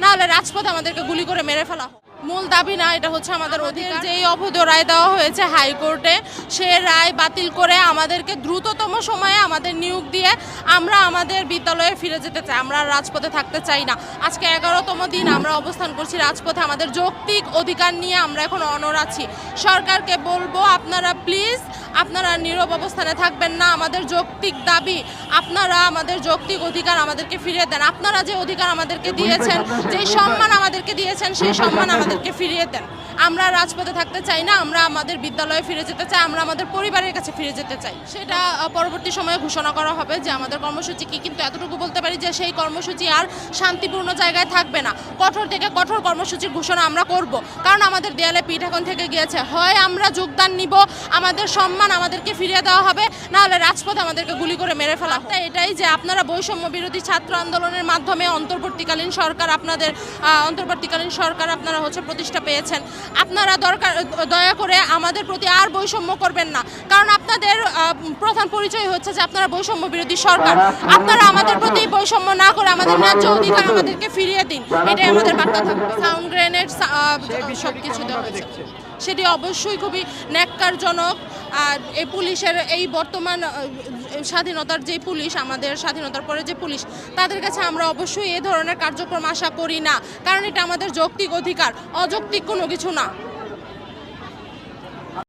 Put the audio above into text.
নাহলে রাজপথে আমাদেরকে গুলি করে মেরে ফেলা হোক। মূল দাবি না, এটা হচ্ছে আমাদের অধিকার। যেই অবৈধ রায় দেওয়া হয়েছে হাইকোর্টে, সে রায় বাতিল করে আমাদেরকে দ্রুততম সময়ে আমাদের নিয়োগ দিয়ে আমরা আমাদের বিদ্যালয়ে ফিরে যেতে চাই। আমরা আর রাজপথে থাকতে চাই না। আজকে 11তম দিন আমরা অবস্থান করছি রাজপথে। আমাদের যৌক্তিক অধিকার নিয়ে আমরা এখন অনড় আছি। সরকারকে বলবো, আপনারা প্লিজ আপনারা নীরব অবস্থানে থাকবেন না। আমাদের যৌক্তিক দাবি, আপনারা আমাদের যৌক্তিক অধিকার আমাদেরকে ফিরিয়ে দেন। আপনারা যে অধিকার আমাদেরকে দিয়েছেন, যেই সম্মান আমাদেরকে দিয়েছেন, সেই সম্মান আমাদেরকে ফিরিয়ে দেন। আমরা রাজপথে থাকতে চাই না। আমরা আমাদের বিদ্যালয়ে ফিরে যেতে চাই। আমরা আমাদের পরিবারের কাছে ফিরে যেতে চাই। সেটা পরবর্তী সময়ে ঘোষণা করা হবে যে আমাদের কর্মসূচি কী। কিন্তু এতটুকু বলতে পারি যে সেই কর্মসূচি আর শান্তিপূর্ণ জায়গায় থাকবে না। কঠোর থেকে কঠোর কর্মসূচির ঘোষণা আমরা করব। কারণ আমাদের দেয়ালে পিঠ এখন থেকে গিয়েছে। হয় আমরা যোগদান নিব, আমাদের সম্মান আমাদেরকে ফিরিয়ে দেওয়া হবে, নাহলে রাজপথে আমাদেরকে গুলি করে মেরে ফেলা হবে। এটাই যে আপনারা বৈষম্য বিরোধী ছাত্র আন্দোলনের মাধ্যমে অন্তর্বর্তীকালীন সরকার আপনারা হচ্ছে প্রতিষ্ঠা পেয়েছেন। আপনারা দয়া করে আমাদের প্রতি আর বৈষম্য করবেন না। কারণ আপনাদের প্রধান পরিচয় হচ্ছে যে আপনারা বৈষম্য বিরোধী সরকার। আপনারা আমাদের প্রতি বৈষম্য না করে আমাদের ন্যায্য অধিকার আমাদেরকে ফিরিয়ে দিন। এটাই আমাদের বার্তা থাকবে। সাউন্ড গ্রেনেড সব কিছু দেওয়া হয়েছে, সেটি অবশ্যই খুবই ন্যাক্কারজনক। আর এই পুলিশের এই বর্তমান স্বাধীনতার যে পুলিশ, আমাদের স্বাধীনতার পরে যে পুলিশ, তাদের কাছে আমরা অবশ্যই এ ধরনের কার্যক্রম আশা করি না। কারণ এটা আমাদের যৌক্তিক অধিকার, অযৌক্তিক কোনো কিছু না।